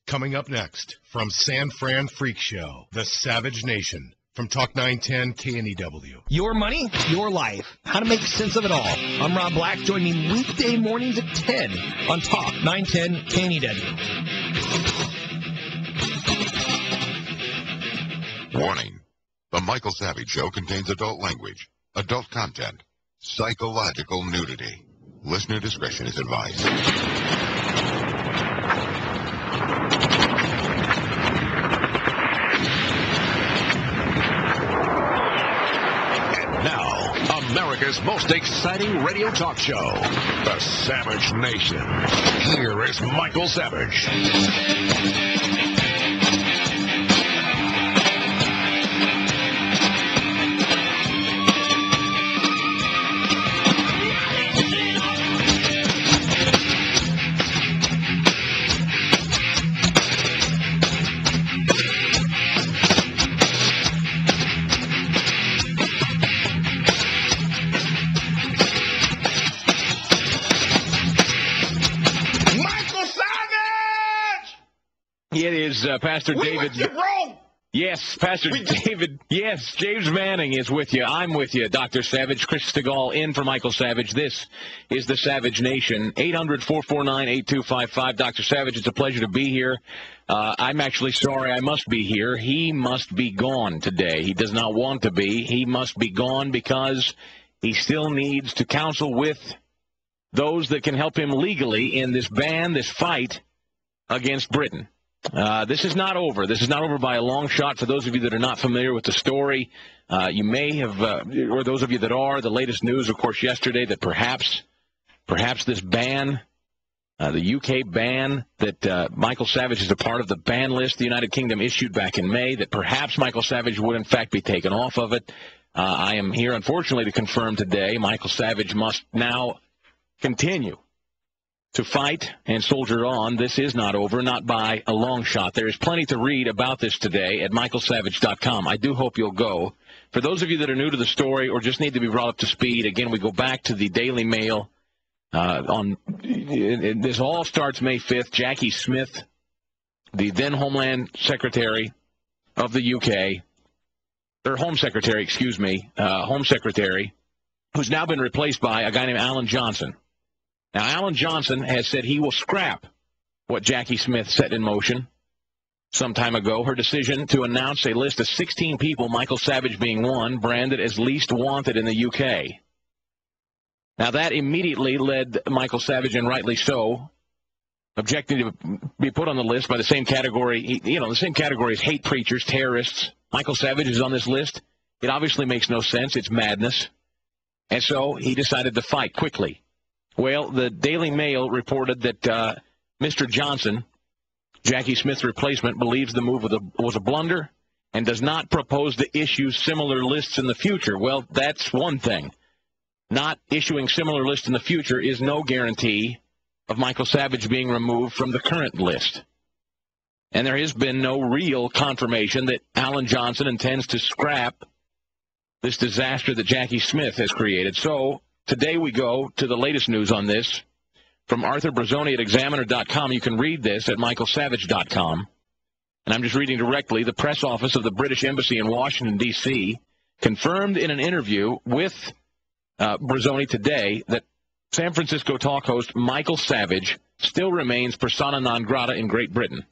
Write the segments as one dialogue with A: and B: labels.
A: Coming up next, from San Fran Freak Show, The Savage Nation, from Talk 910 KNEW.
B: Your money, your life. How to make sense of it all. I'm Rob Black. Join me weekday mornings at 10 on Talk 910 KNEW.
C: Warning. The Michael Savage Show contains adult language, adult content, psychological nudity. Listener discretion is advised.
D: America's most exciting radio talk show, The Savage Nation. Here is Michael Savage.
E: It is Pastor David. Yes, Pastor David. Yes, James Manning is with you. I'm with you, Dr. Savage. Chris Stigall in for Michael Savage. This is the Savage Nation. 800-449-8255. Dr. Savage, it's a pleasure to be here. I'm actually sorry I must be here. He must be gone today. He does not want to be. He must be gone because he still needs to counsel with those that can help him legally in this ban, this fight against Britain. This is not over. This is not over by a long shot. For those of you that are not familiar with the story, you may have, or those of you that are, the latest news, of course, yesterday that perhaps this ban, the UK ban that Michael Savage is a part of the ban list the United Kingdom issued back in May, that perhaps Michael Savage would in fact be taken off of it. I am here, unfortunately, to confirm today Michael Savage must now continue to fight and soldier on. This is not over, not by a long shot. There is plenty to read about this today at michaelsavage.com. I do hope you'll go. For those of you that are new to the story or just need to be brought up to speed, again, we go back to the Daily Mail. This all starts May 5th. Jackie Smith, the then Homeland Secretary of the UK, or Home Secretary, Home Secretary, who's now been replaced by a guy named Alan Johnson. Now, Alan Johnson has said he will scrap what Jackie Smith set in motion some time ago, her decision to announce a list of 16 people, Michael Savage being one, branded as least wanted in the UK. Now, that immediately led Michael Savage, and rightly so, objecting to be put on the list by the same category, the same category as hate preachers, terrorists. Michael Savage is on this list. It obviously makes no sense. It's madness. And so he decided to fight quickly. Well, the Daily Mail reported that Mr. Johnson, Jackie Smith's replacement, believes the move was a blunder and does not propose to issue similar lists in the future. Well, that's one thing. Not issuing similar lists in the future is no guarantee of Michael Savage being removed from the current list. And there has been no real confirmation that Alan Johnson intends to scrap this disaster that Jackie Smith has created. So today we go to the latest news on this from Arthur Brazzoni at Examiner.com. You can read this at michaelsavage.com. And I'm just reading directly. The press office of the British Embassy in Washington, D.C., confirmed in an interview with Brazzoni today that San Francisco talk host Michael Savage still remains persona non grata in Great Britain.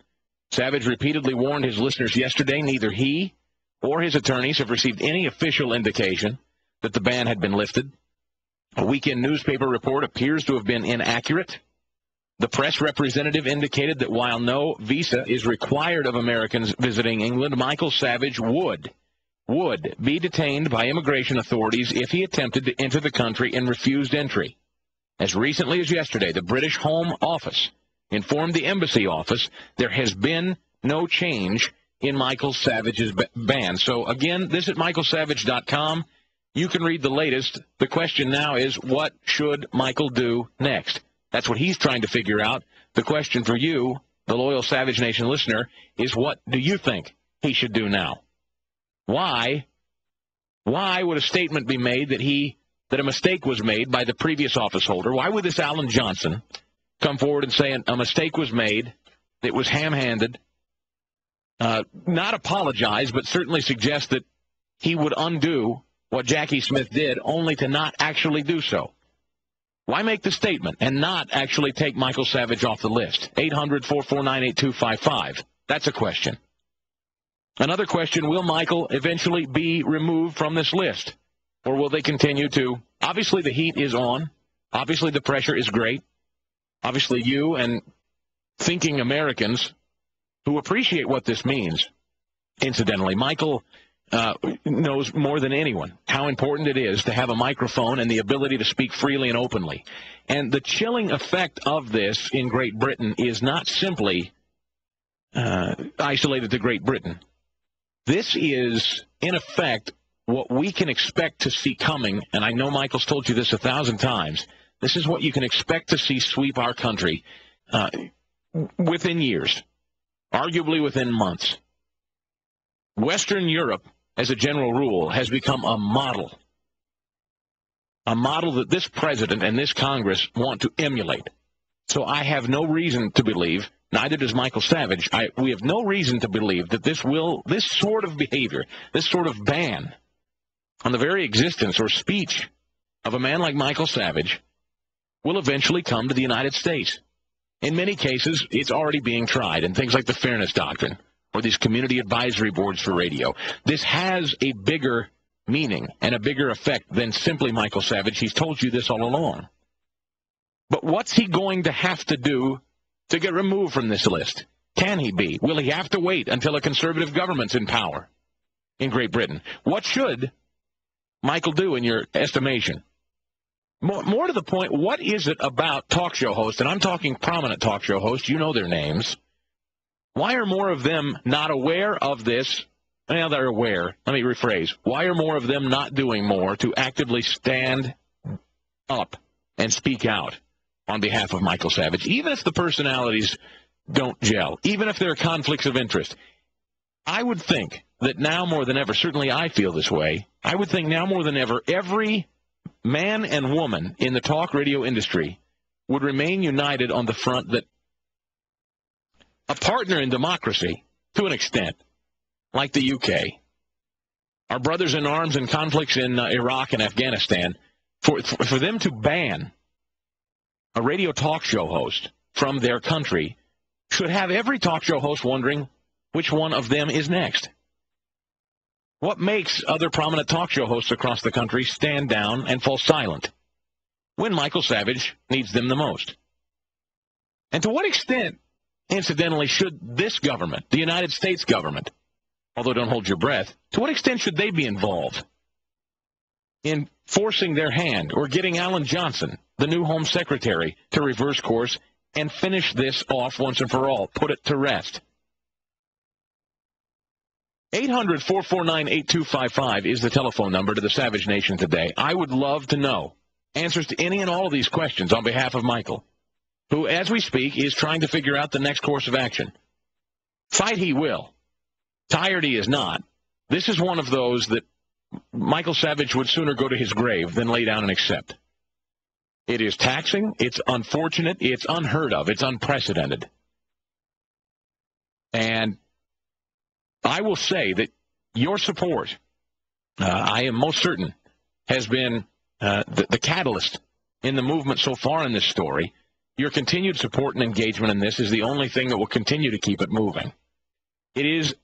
E: Savage repeatedly warned his listeners yesterday neither he or his attorneys have received any official indication that the ban had been lifted. A weekend newspaper report appears to have been inaccurate. The press representative indicated that while no visa is required of Americans visiting England, Michael Savage would be detained by immigration authorities if he attempted to enter the country and refused entry. As recently as yesterday, the British Home Office informed the embassy office there has been no change in Michael Savage's ban. So, again, this at michaelsavage.com. You can read the latest. The question now is, what should Michael do next? That's what he's trying to figure out. The question for you, the loyal Savage Nation listener, is what do you think he should do now? Why would a statement be made that a mistake was made by the previous office holder? Why would this Alan Johnson come forward and say a mistake was made It was ham-handed. Not apologize, but certainly suggest that he would undo what Jackie Smith did, only to not actually do so. Why make the statement and not actually take Michael Savage off the list? 800-449-8255. That's a question. Another question, will Michael eventually be removed from this list? Or will they continue to? Obviously, the heat is on. Obviously, the pressure is great. Obviously, you and thinking Americans who appreciate what this means. Incidentally, Michael knows more than anyone how important it is to have a microphone and the ability to speak freely and openly. And the chilling effect of this in Great Britain is not simply isolated to Great Britain. This is, in effect, what we can expect to see coming, and I know Michael's told you this 1,000 times, this is what you can expect to see sweep our country within years, arguably within months. Western Europe, as a general rule, has become a model that this president and this Congress want to emulate. So I have no reason to believe, neither does Michael Savage, we have no reason to believe that this sort of behavior, this sort of ban on the very existence or speech of a man like Michael Savage will eventually come to the United States. In many cases, it's already being tried in things like the Fairness Doctrine or these community advisory boards for radio. This has a bigger meaning and a bigger effect than simply Michael Savage. He's told you this all along. But what's he going to have to do to get removed from this list? Can he be? Will he have to wait until a conservative government's in power in Great Britain? What should Michael do in your estimation? More to the point, what is it about talk show hosts, and I'm talking prominent talk show hosts, you know their names, why are more of them not aware of this? Well, they're aware. Let me rephrase. Why are more of them not doing more to actively stand up and speak out on behalf of Michael Savage, even if the personalities don't gel, even if there are conflicts of interest? I would think that now more than ever, certainly I feel this way, I would think now more than ever, every man and woman in the talk radio industry would remain united on the front that a partner in democracy, to an extent, like the UK, our brothers in arms in conflicts in Iraq and Afghanistan, for them to ban a radio talk show host from their country should have every talk show host wondering which one of them is next. What makes other prominent talk show hosts across the country stand down and fall silent when Michael Savage needs them the most? And to what extent, incidentally, should this government, the United States government, although don't hold your breath, to what extent should they be involved in forcing their hand or getting Alan Johnson, the new Home Secretary, to reverse course and finish this off once and for all, put it to rest? 800-449-8255 is the telephone number to the Savage Nation today. I would love to know answers to any and all of these questions on behalf of Michael, who, as we speak, is trying to figure out the next course of action. Fight he will. Tired he is not. This is one of those that Michael Savage would sooner go to his grave than lay down and accept. It is taxing, it's unfortunate, it's unheard of, it's unprecedented. And I will say that your support, I am most certain, has been the catalyst in the movement so far in this story. Your continued support and engagement in this is the only thing that will continue to keep it moving. It is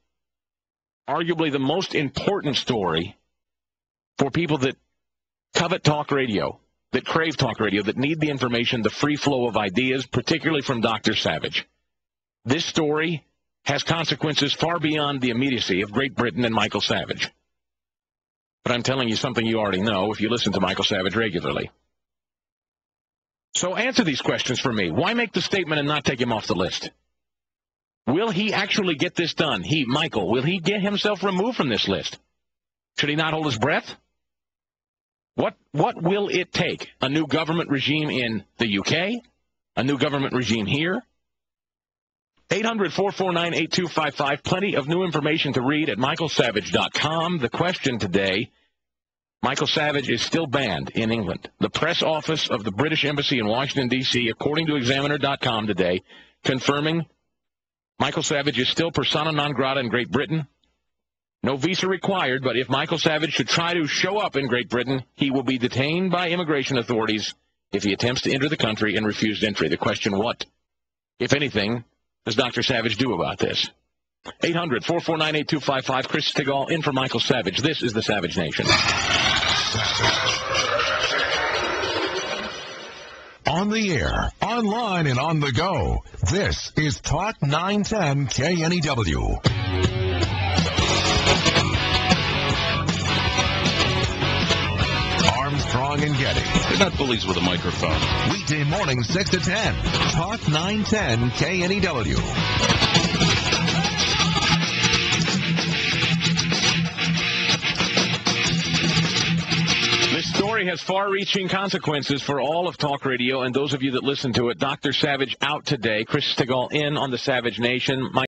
E: arguably the most important story for people that covet talk radio, that crave talk radio, that need the information, the free flow of ideas, particularly from Dr. Savage. This story has consequences far beyond the immediacy of Great Britain and Michael Savage. But I'm telling you something you already know if you listen to Michael Savage regularly. So answer these questions for me. Why make the statement and not take him off the list? Will he actually get this done? Michael, will he get himself removed from this list? Should he not hold his breath? What will it take? A new government regime in the UK? A new government regime here? 800-449-8255. Plenty of new information to read at michaelsavage.com. The question today, Michael Savage is still banned in England. The press office of the British Embassy in Washington, D.C., according to Examiner.com today, confirming Michael Savage is still persona non grata in Great Britain. No visa required, but if Michael Savage should try to show up in Great Britain, he will be detained by immigration authorities if he attempts to enter the country and refused entry. The question, what, if anything, does Dr. Savage do about this? 800-449-8255. Chris Stigall in for Michael Savage. This is the Savage Nation.
D: On the air, online, and on the go. This is Talk 910 KNEW. Armstrong and Getty.
F: They're not bullies with a microphone.
D: Weekday morning, 6 to 10. Talk 910 KNEW.
E: This story has far-reaching consequences for all of talk radio and those of you that listen to it. Dr. Savage out today. Chris Stigall in on the Savage Nation.